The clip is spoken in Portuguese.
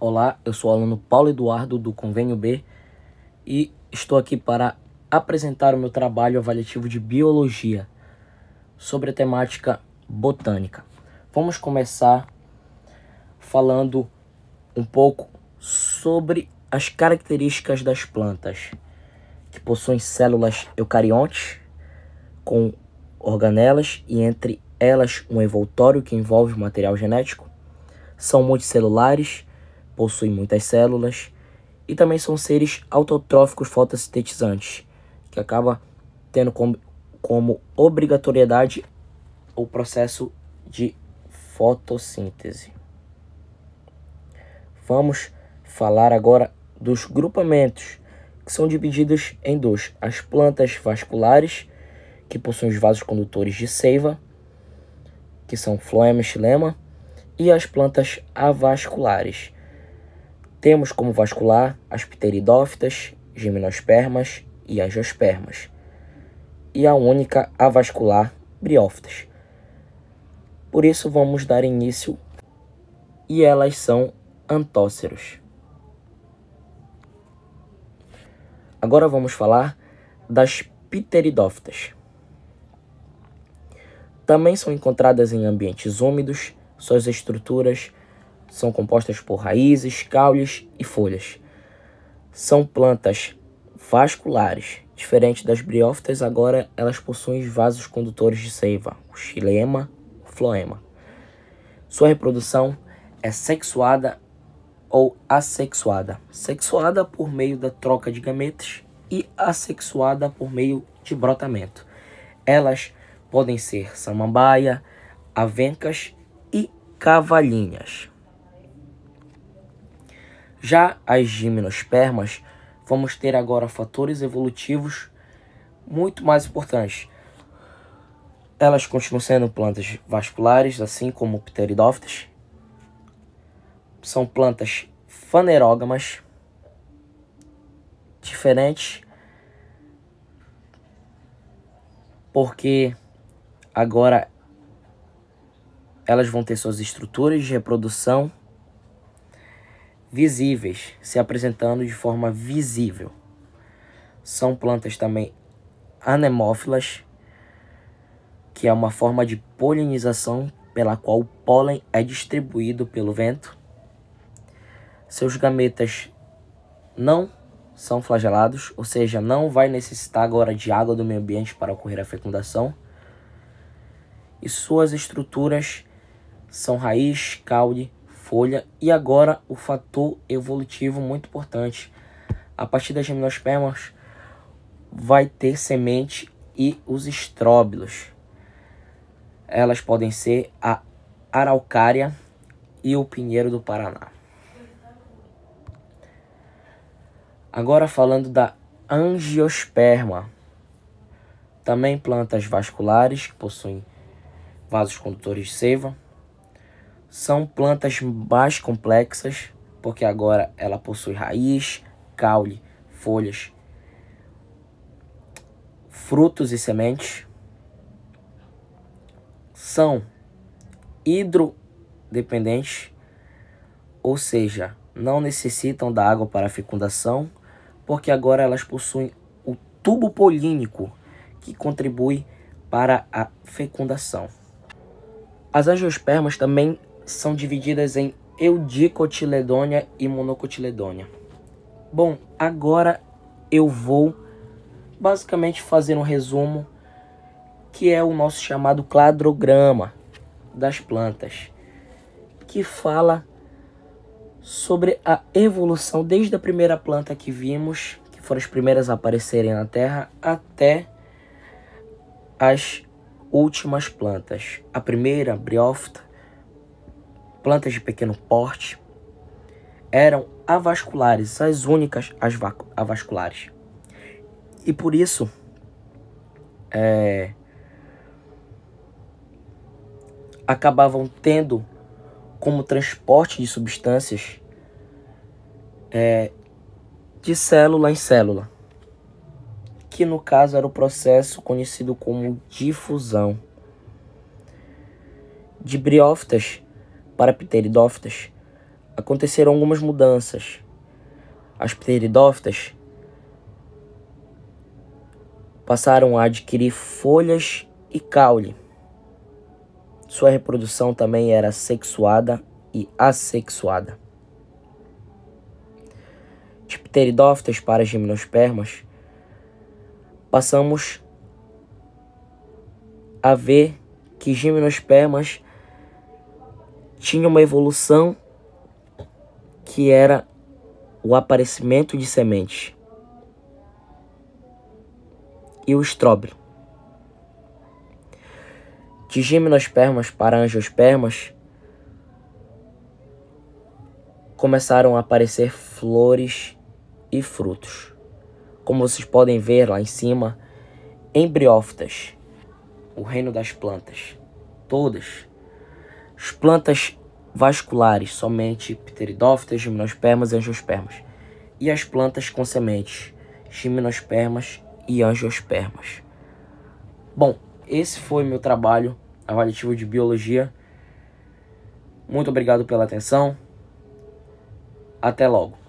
Olá, eu sou o aluno Paulo Eduardo do Convênio B e estou aqui para apresentar o meu trabalho avaliativo de Biologia sobre a temática botânica. Vamos começar falando um pouco sobre as características das plantas, que possuem células eucariontes com organelas e entre elas um envoltório que envolve o material genético. São multicelulares, possuem muitas células e também são seres autotróficos fotossintetizantes, que acaba tendo como obrigatoriedade o processo de fotossíntese. Vamos falar agora dos grupamentos, que são divididos em dois: as plantas vasculares, que possuem os vasos condutores de seiva, que são floema e xilema, e as plantas avasculares. Temos como vascular as pteridófitas, gimnospermas e angiospermas, e a única avascular, briófitas. Por isso vamos dar início, e elas são antóceros. Agora vamos falar das pteridófitas. Também são encontradas em ambientes úmidos. Suas estruturas são compostas por raízes, caules e folhas. São plantas vasculares. Diferente das briófitas, agora elas possuem os vasos condutores de seiva, o xilema, o floema. Sua reprodução é sexuada ou assexuada. Sexuada por meio da troca de gametas e assexuada por meio de brotamento. Elas podem ser samambaia, avencas e cavalhinhas. Já as gimnospermas, vamos ter agora fatores evolutivos muito mais importantes. Elas continuam sendo plantas vasculares, assim como pteridófitas. São plantas fanerógamas, diferentes, porque agora elas vão ter suas estruturas de reprodução visíveis, se apresentando de forma visível. São plantas também anemófilas, que é uma forma de polinização pela qual o pólen é distribuído pelo vento. Seus gametas não são flagelados, ou seja, não vai necessitar agora de água do meio ambiente para ocorrer a fecundação. E suas estruturas são raiz, caule, folha. E agora o fator evolutivo muito importante: a partir das gimnospermas vai ter semente e os estróbilos. Elas podem ser a araucária e o pinheiro do Paraná. Agora falando da angiosperma. Também plantas vasculares que possuem vasos condutores de seiva. São plantas mais complexas, porque agora ela possui raiz, caule, folhas, frutos e sementes. São hidrodependentes, ou seja, não necessitam da água para a fecundação, porque agora elas possuem o tubo polínico, que contribui para a fecundação. As angiospermas também são divididas em eudicotiledônia e monocotiledônia. Bom, agora eu vou basicamente fazer um resumo, que é o nosso chamado cladograma das plantas, que fala sobre a evolução desde a primeira planta que vimos, que foram as primeiras a aparecerem na Terra, até as últimas plantas. A primeira, briófita, plantas de pequeno porte, eram avasculares, as únicas avasculares. E por isso, acabavam tendo como transporte de substâncias de célula em célula, que no caso era o processo conhecido como difusão. De briófitas para pteridófitas, aconteceram algumas mudanças. As pteridófitas passaram a adquirir folhas e caule. Sua reprodução também era sexuada e assexuada. De pteridófitas para gimnospermas, passamos a ver que gimnospermas tinham uma evolução que era o aparecimento de sementes e o estróbilo. De gimnospermas para angiospermas, começaram a aparecer flores e frutos. Como vocês podem ver lá em cima, embriófitas, o reino das plantas, todas. As plantas vasculares, somente pteridófitas, gimnospermas e angiospermas. E as plantas com sementes, gimnospermas e angiospermas. Bom, esse foi meu trabalho avaliativo de biologia. Muito obrigado pela atenção. Até logo.